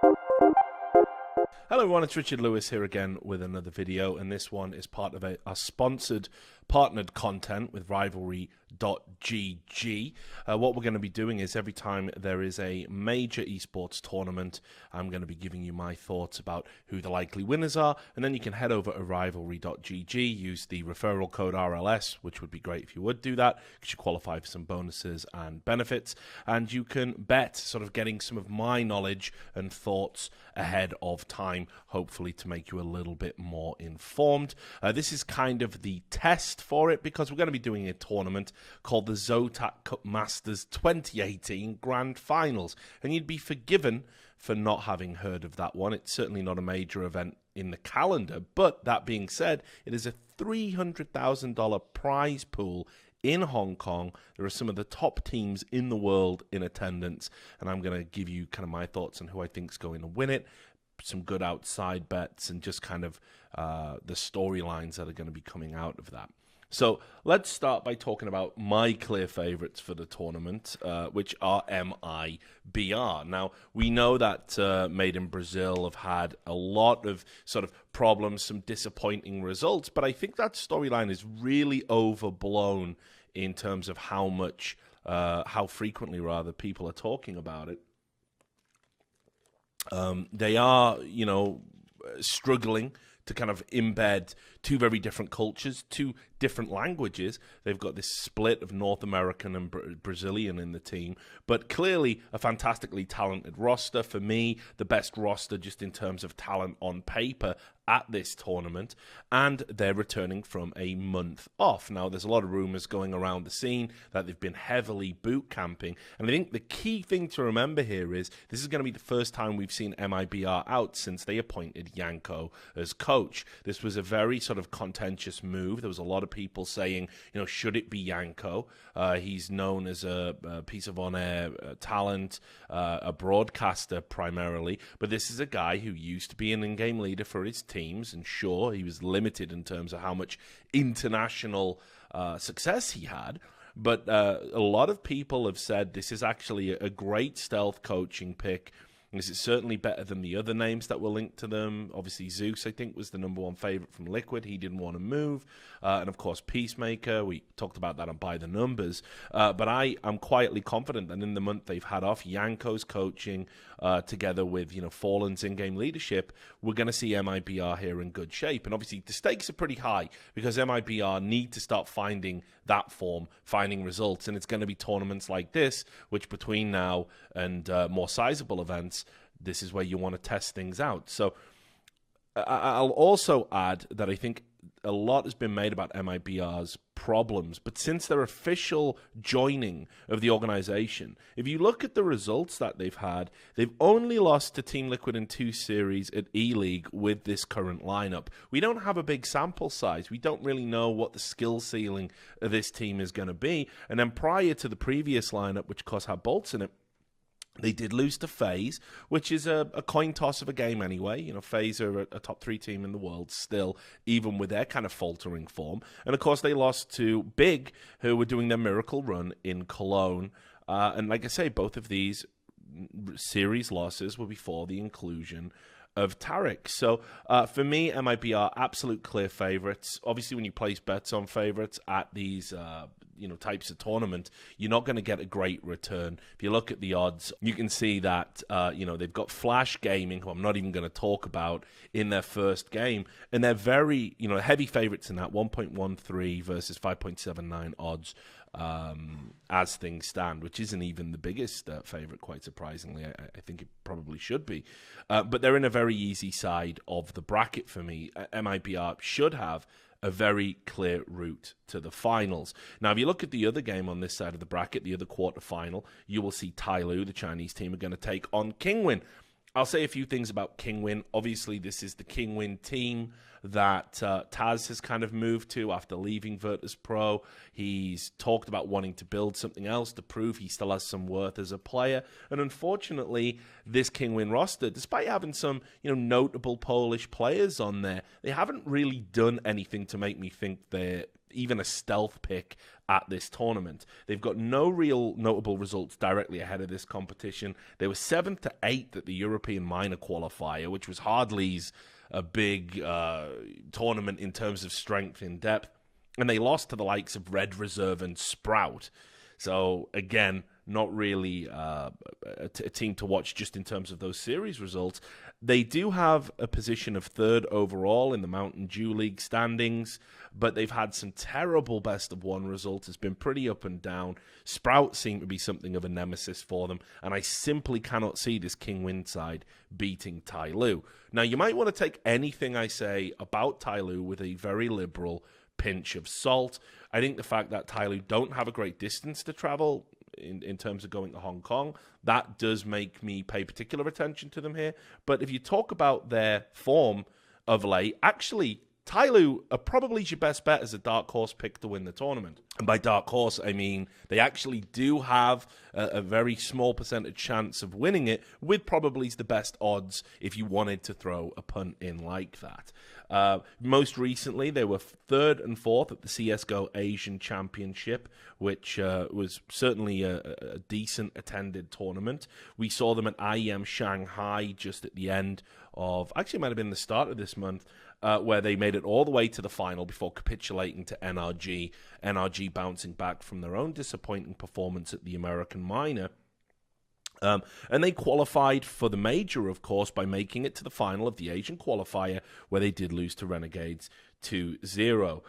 Hello everyone, it's Richard Lewis here again with another video, and this one is part of our sponsored partnered content with Rivalry.gg. What we're going to be doing is every time there is a major esports tournament, I'm going to be giving you my thoughts about who the likely winners are, and then you can head over to Rivalry.gg, use the referral code RLS, which would be great if you would do that, because you qualify for some bonuses and benefits, and you can bet sort of getting some of my knowledge and thoughts ahead of time, hopefully to make you a little bit more informed. This is kind of the test for it, because we're going to be doing a tournament called the Zotac Cup Masters 2018 Grand Finals, and you'd be forgiven for not having heard of that one. It's certainly not a major event in the calendar, but that being said, it is a $300,000 prize pool in Hong Kong. There are some of the top teams in the world in attendance, and I'm going to give you kind of my thoughts on who I think is going to win it, some good outside bets, and just kind of the storylines that are going to be coming out of that. So let's start by talking about my clear favorites for the tournament, which are MIBR. Now, we know that Made in Brazil have had a lot of sort of problems, some disappointing results, but I think that storyline is really overblown in terms of how frequently rather, people are talking about it. They are, struggling to kind of embed two very different cultures, two different languages. They've got this split of North American and Brazilian in the team, but clearly a fantastically talented roster. For me, the best roster just in terms of talent on paper at this tournament, and they're returning from a month off. Now, there's a lot of rumors going around the scene that they've been heavily boot camping, and I think the key thing to remember here is this is going to be the first time we've seen MIBR out since they appointed Yanko as coach. This was a very sort of contentious move. There was a lot of people saying, should it be Yanko? He's known as a piece of on-air talent, a broadcaster primarily, but this is a guy who used to be an in-game leader for his teams, and sure, he was limited in terms of how much international success he had, but a lot of people have said this is actually a great stealth coaching pick. This is certainly better than the other names that were linked to them. Obviously, Zeus, I think, was the #1 favorite from Liquid. He didn't want to move. And, of course, Peacemaker. We talked about that on By the Numbers. But I am quietly confident that in the month they've had off Yanko's coaching together with, Fallen's in-game leadership, we're going to see MIBR here in good shape. And, obviously, the stakes are pretty high because MIBR need to start finding that form, finding results. And it's going to be tournaments like this, which between now and more sizable events, this is where you want to test things out. So I'll also add that I think a lot has been made about MIBR's problems, but since their official joining of the organization, if you look at the results that they've had, they've only lost to Team Liquid in 2 series at E-League with this current lineup. We don't have a big sample size. We don't really know what the skill ceiling of this team is going to be. And then prior to the previous lineup, which of course had Bolts in it, they did lose to FaZe, which is a coin toss of a game anyway. FaZe are a top 3 team in the world still, even with their kind of faltering form. And, of course, they lost to Big, who were doing their miracle run in Cologne. And like I say, both of these series losses were before the inclusion of Tarek. So for me, MIBR absolute clear favorites. Obviously, when you place bets on favorites at these types of tournament, you're not going to get a great return. If you look at the odds, you can see that they've got Flash Gaming, who I'm not even going to talk about, in their first game, and they're very heavy favorites in that 1.13 versus 5.79 odds. As things stand, which isn't even the biggest favorite, quite surprisingly. I think it probably should be. But they're in a very easy side of the bracket for me. MIBR should have a very clear route to the finals. Now, if you look at the other game on this side of the bracket, the other quarterfinal, you will see Tyloo, the Chinese team, are going to take on Kingwin. I'll say a few things about Kingwin. Obviously, this is the Kingwin team that Taz has kind of moved to after leaving Virtus Pro. He's talked about wanting to build something else to prove he still has some worth as a player. And unfortunately, this Kingwin roster, despite having some notable Polish players on there, they haven't really done anything to make me think they're even a stealth pick at this tournament. They've got no real notable results directly ahead of this competition. They were 7th to 8th at the European Minor Qualifier, which was hardly a big tournament in terms of strength in depth. And they lost to the likes of Red Reserve and Sprout. So, again, not really a team to watch just in terms of those series results. They do have a position of 3rd overall in the Mountain Dew League standings, but they've had some terrible best-of-1 results. It's been pretty up and down. Sprout seem to be something of a nemesis for them, and I simply cannot see this King Win side beating Tyloo. Now, you might want to take anything I say about Tyloo with a very liberal pinch of salt. I think the fact that Tyloo don't have a great distance to travel in terms of going to Hong Kong, that does make me pay particular attention to them here. But if you talk about their form of late, actually, Tyloo are probably your best bet as a dark horse pick to win the tournament. And by dark horse, I mean they actually do have a very small percentage chance of winning it, with probably the best odds if you wanted to throw a punt in like that. Most recently, they were 3rd and 4th at the CSGO Asian Championship, which was certainly a decent attended tournament. We saw them at IEM Shanghai just at the end of, actually it might have been the start of this month, where they made it all the way to the final before capitulating to NRG. NRG bouncing back from their own disappointing performance at the American Minor. And they qualified for the major, of course, by making it to the final of the Asian qualifier, where they did lose to Renegades 2-0.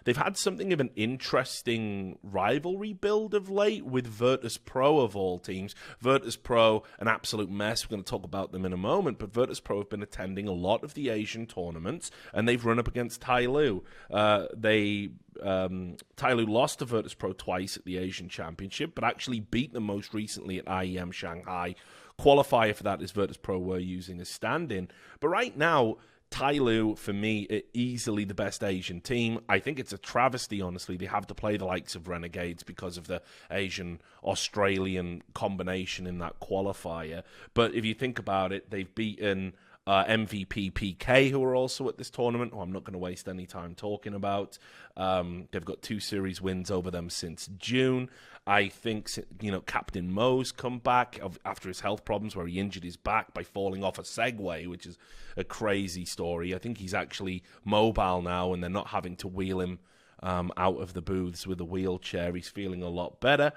They've had something of an interesting rivalry build of late with Virtus Pro of all teams. Virtus Pro, an absolute mess. We're going to talk about them in a moment, but Virtus Pro have been attending a lot of the Asian tournaments, and they've run up against Tyloo. Tyloo lost to Virtus Pro twice at the Asian Championship, but actually beat them most recently at IEM Shanghai. Qualifier for that is Virtus Pro were using a stand-in. But right now, Tyloo, for me, are easily the best Asian team. I think it's a travesty, honestly. They have to play the likes of Renegades because of the Asian-Australian combination in that qualifier. But if you think about it, they've beaten MVP PK, who are also at this tournament, who I'm not going to waste any time talking about. They've got 2 series wins over them since June. I think, Captain Mo's come back after his health problems where he injured his back by falling off a Segway, which is a crazy story. I think he's actually mobile now, and they're not having to wheel him out of the booths with a wheelchair. He's feeling a lot better.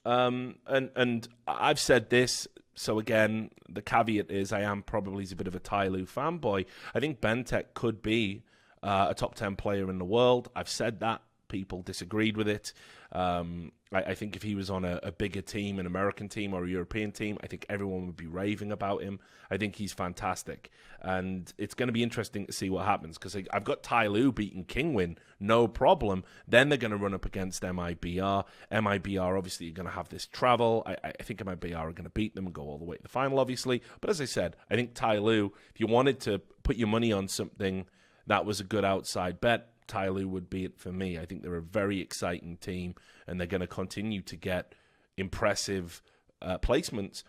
And I've said this, so again, the caveat is I am probably a bit of a Tyloo fanboy. I think Bentek could be a top 10 player in the world. I've said that. People disagreed with it. I think if he was on a bigger team, an American team or a European team, I think everyone would be raving about him. I think he's fantastic. And it's going to be interesting to see what happens, because I've got Tyloo beating Kingwin, no problem. Then they're going to run up against MIBR. MIBR, obviously, you're going to have this travel. I think MIBR are going to beat them and go all the way to the final, obviously. But as I said, I think Tyloo, if you wanted to put your money on something that was a good outside bet, Tyloo would be it for me. I think they're a very exciting team, and they're going to continue to get impressive placements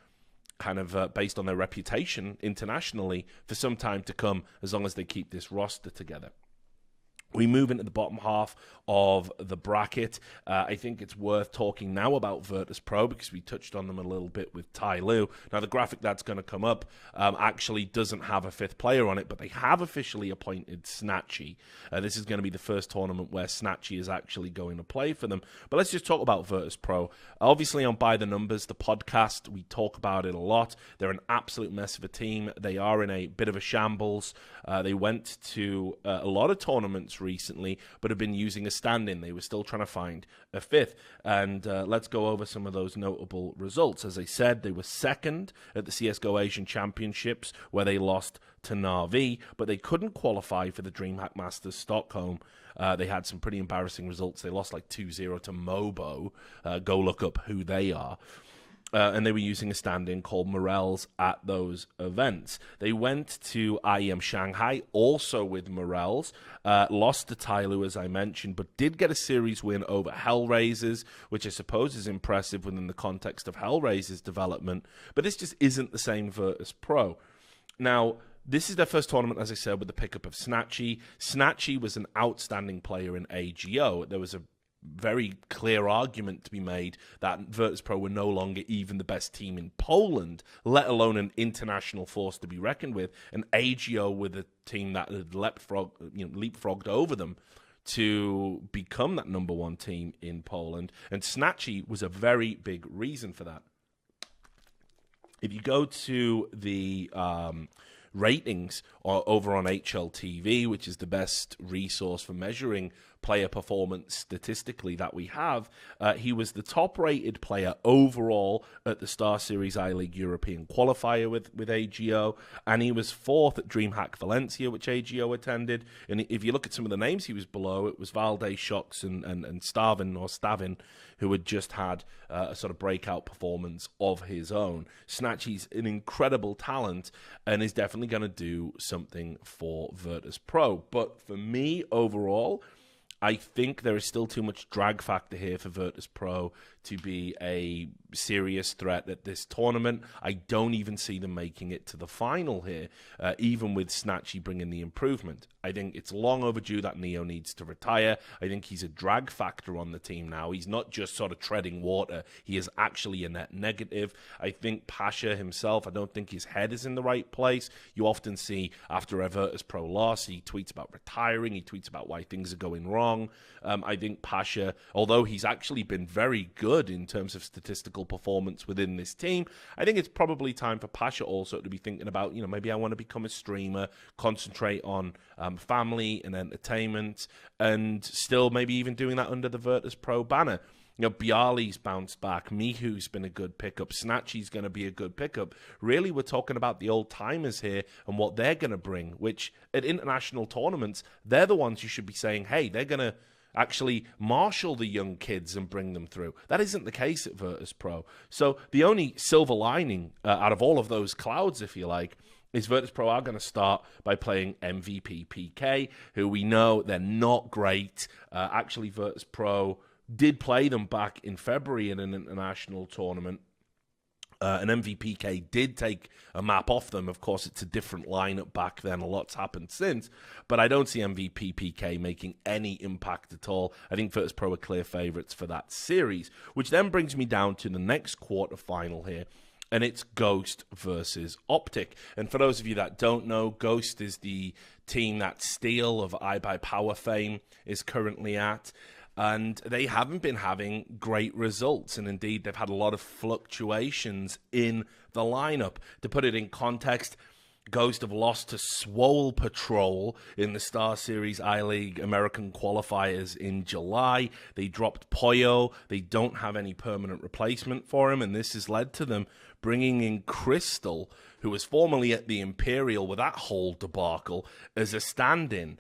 kind of based on their reputation internationally for some time to come, as long as they keep this roster together. We move into the bottom half of the bracket. I think it's worth talking now about Virtus Pro, because we touched on them a little bit with Tyloo. Now, the graphic that's going to come up actually doesn't have a 5th player on it, but they have officially appointed Snatchy. This is going to be the first tournament where Snatchy is actually going to play for them. But let's just talk about Virtus Pro. Obviously, on By the Numbers, the podcast, we talk about it a lot. They're an absolute mess of a team. They are in a bit of a shambles. They went to a lot of tournaments recently, but have been using a stand-in. They were still trying to find a 5th. And let's go over some of those notable results. As I said, they were 2nd at the CSGO Asian Championships, where they lost to Na'Vi, but they couldn't qualify for the DreamHack Masters Stockholm. They had some pretty embarrassing results. They lost like 2-0 to Mobo. Go look up who they are. And they were using a stand-in called Morels at those events. They went to IEM Shanghai, also with Morels, lost to Tyloo, as I mentioned, but did get a series win over Hellraisers, which I suppose is impressive within the context of Hellraisers' development. But this just isn't the same Virtus Pro. Now, This is their first tournament, as I said, with the pickup of Snatchy. Snatchy was an outstanding player in AGO. There was a very clear argument to be made that Virtus.pro were no longer even the best team in Poland, let alone an international force to be reckoned with. And AGO were the team that had leapfrogged over them to become that number one team in Poland. And Snatchy was a very big reason for that. If you go to the ratings over on HLTV, which is the best resource for measuring player performance statistically that we have, he was the top-rated player overall at the Star Series I-League European qualifier with AGO, and he was fourth at DreamHack Valencia, which AGO attended. And if you look at some of the names he was below, it was Valdez, Shocks, and Stavin, who had just had a sort of breakout performance of his own. Snatchy's an incredible talent and is definitely going to do something for Virtus.pro. But for me, overall, I think there is still too much drag factor here for Virtus.pro to be a serious threat at this tournament. I don't even see them making it to the final here, even with Snatchy bringing the improvement. I think it's long overdue that Neo needs to retire. I think he's a drag factor on the team now. He's not just sort of treading water. He is actually a net negative. I think Pasha himself, I don't think his head is in the right place. You often see after a Virtus.pro loss, he tweets about retiring. He tweets about why things are going wrong. I think Pasha, although he's actually been very good in terms of statistical performance within this team, I think it's probably time for Pasha also to be thinking about, maybe I want to become a streamer, concentrate on family and entertainment, and still maybe even doing that under the Virtus.pro banner. Bialy's bounced back. Mihu's been a good pickup. Snatchy's going to be a good pickup. Really, we're talking about the old-timers here and what they're going to bring, which at international tournaments, they're the ones you should be saying, hey, they're going to actually marshal the young kids and bring them through. That isn't the case at Virtus.pro. So the only silver lining out of all of those clouds, if you like, is Virtus.pro are going to start by playing MVP PK, who we know they're not great. Actually, Virtus.pro did play them back in February in an international tournament. And MVPK did take a map off them. Of course, it's a different lineup back then. A lot's happened since. But I don't see MVPK making any impact at all. I think Virtus.pro are clear favourites for that series. Which then brings me down to the next quarterfinal here. And it's Ghost versus Optic. And for those of you that don't know, Ghost is the team that Steel of iBuyPower fame is currently at. And they haven't been having great results. And indeed, they've had a lot of fluctuations in the lineup. To put it in context, Ghost have lost to Swole Patrol in the Star Series I-League American qualifiers in July. They dropped Poyo. They don't have any permanent replacement for him. And this has led to them bringing in Crystal, who was formerly at the Imperial with that whole debacle, as a stand-in.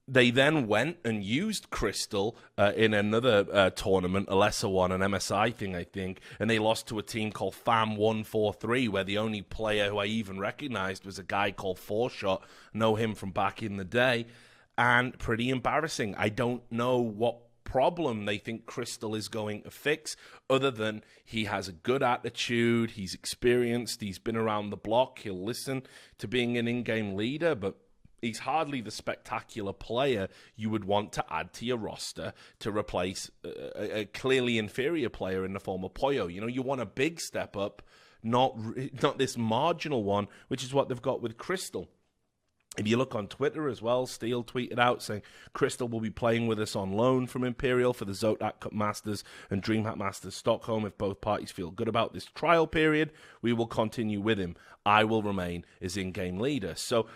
They then went and used Crystal in another tournament, a lesser one, an MSI thing, I think, and they lost to a team called FAM143, where the only player who I even recognized was a guy called 4Shot, know him from back in the day, and pretty embarrassing. I don't know what problem they think Crystal is going to fix, other than he has a good attitude, he's experienced, he's been around the block, he'll listen to being an in-game leader, but he's hardly the spectacular player you would want to add to your roster to replace a clearly inferior player in the form of Poyo. You want a big step up, not this marginal one, which is what they've got with Crystal. If you look on Twitter as well, Steele tweeted out saying Crystal will be playing with us on loan from Imperial for the Zotac Cup Masters and DreamHack Masters Stockholm. If both parties feel good about this trial period, we will continue with him. I will remain as in-game leader. So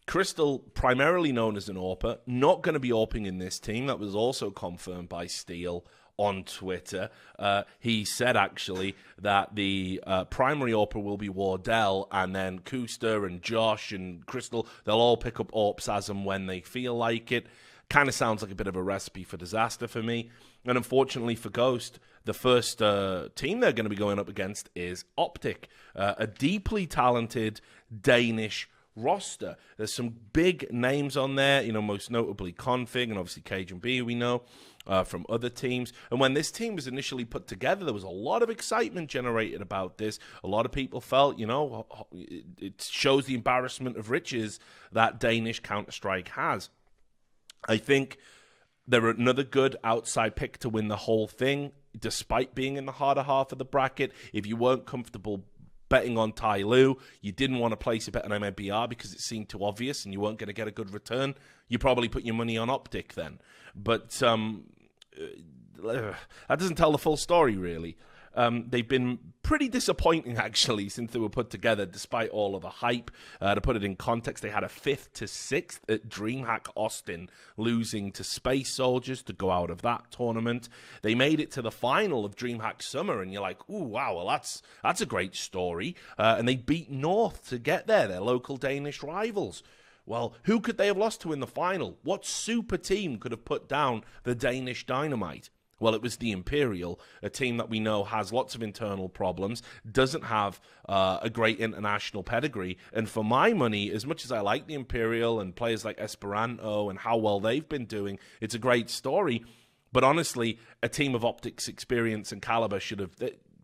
Crystal, primarily known as an AWPer, not going to be AWPing in this team. That was also confirmed by Steele on Twitter. He said, actually, that the primary AWPer will be Wardell, and then Kuster and Josh and Crystal, they'll all pick up AWPs as and when they feel like it. Kind of sounds like a bit of a recipe for disaster for me. And unfortunately for Ghost, the first team they're going to be going up against is Optic, a deeply talented Danish roster. There's some big names on there, most notably Config and obviously Cajun B, we know. From other teams. And when this team was initially put together, there was a lot of excitement generated about this. A lot of people felt, it shows the embarrassment of riches that Danish Counter-Strike has. I think they're another good outside pick to win the whole thing, despite being in the harder half of the bracket. If you weren't comfortable betting on Tyloo, you didn't want to place a bet on MIBR because it seemed too obvious and you weren't going to get a good return, you probably put your money on Optic then. But that doesn't tell the full story, really. They've been pretty disappointing, actually, since they were put together, despite all of the hype. To put it in context, they had a 5th to 6th at DreamHack Austin, losing to Space Soldiers to go out of that tournament. They made it to the final of DreamHack Summer, and you're like, ooh, wow, well, that's a great story. And they beat North to get there, their local Danish rivals. Well, who could they have lost to in the final? What super team could have put down the Danish Dynamite? Well, it was the Imperial, a team that we know has lots of internal problems, doesn't have a great international pedigree. And for my money, as much as I like the Imperial and players like Esperanto and how well they've been doing, it's a great story. But honestly, a team of Optic's experience and caliber should have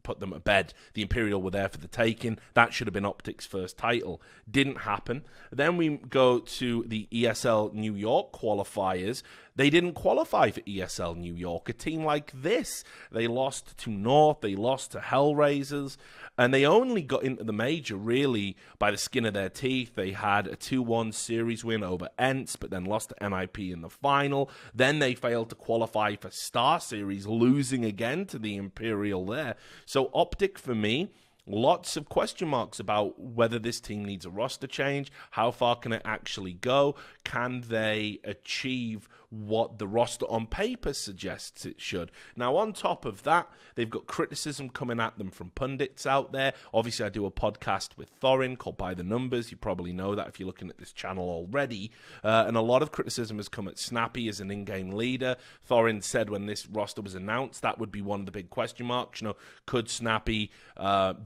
put them to bed. The Imperial were there for the taking. That should have been Optic's first title. Didn't happen. Then we go to the ESL New York qualifiers. They didn't qualify for ESL New York. A team like this, they lost to North, they lost to Hellraisers, and they only got into the major, really, by the skin of their teeth. They had a 2-1 series win over Ents, but then lost to MIP in the final. Then they failed to qualify for Star Series, losing again to the Imperial there. So Optic, for me, lots of question marks about whether this team needs a roster change. How far can it actually go? Can they achieve what the roster on paper suggests it should? Now, on top of that, they've got criticism coming at them from pundits out there. Obviously, I do a podcast with Thorin called By the Numbers. You probably know that if you're looking at this channel already. And a lot of criticism has come at Snappy as an in-game leader. Thorin said when this roster was announced, that would be one of the big question marks. Could Snappy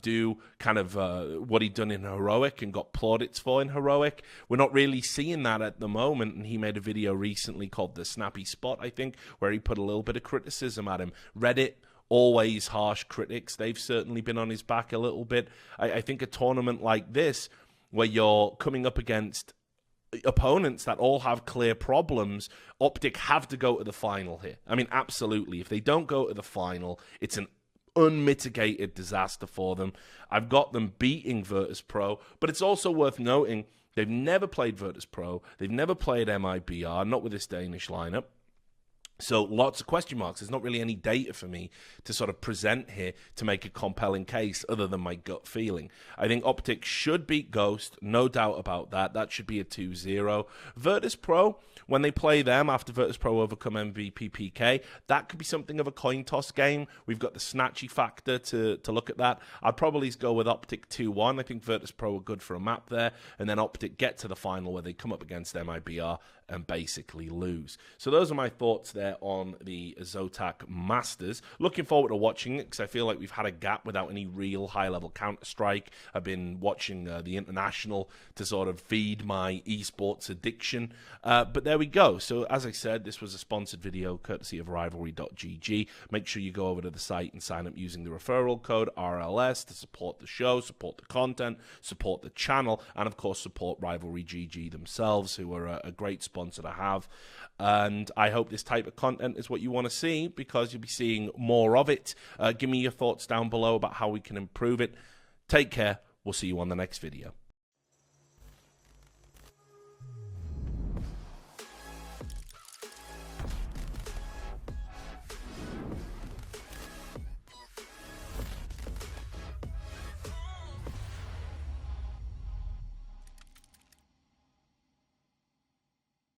do kind of what he'd done in Heroic and got plaudits for in Heroic? We're not really seeing that at the moment, and he made a video recently called The Snappy Spot, I think, where he put a little bit of criticism at him. Reddit, always harsh critics. They've certainly been on his back a little bit. I think a tournament like this, where you're coming up against opponents that all have clear problems, Optic have to go to the final here. I mean, absolutely. If they don't go to the final, it's an unmitigated disaster for them. I've got them beating Virtus Pro, but it's also worth noting they've never played Virtus Pro. They've never played MIBR, not with this Danish lineup. So lots of question marks. There's not really any data for me to sort of present here to make a compelling case other than my gut feeling. I think Optic should beat Ghost, no doubt about that. That should be a 2-0. Virtus Pro, when they play them after Virtus Pro overcome MVP PK, that could be something of a coin toss game. We've got the snatchy factor to look at that. I'd probably go with Optic 2-1. I think Virtus Pro are good for a map there. And then Optic get to the final where they come up against MIBR and basically lose. So those are my thoughts there on the Zotac Masters. Looking forward to watching it because I feel like we've had a gap without any real high-level Counter-Strike. I've been watching the International to sort of feed my esports addiction. But there we go. So as I said, this was a sponsored video courtesy of Rivalry.gg. Make sure you go over to the site and sign up using the referral code RLS to support the show, support the content, support the channel, and of course support Rivalry.gg themselves, who are a great sponsor to have. And I hope this type of content is what you want to see because you'll be seeing more of it. Give me your thoughts down below about how we can improve it. Take care. We'll see you on the next video.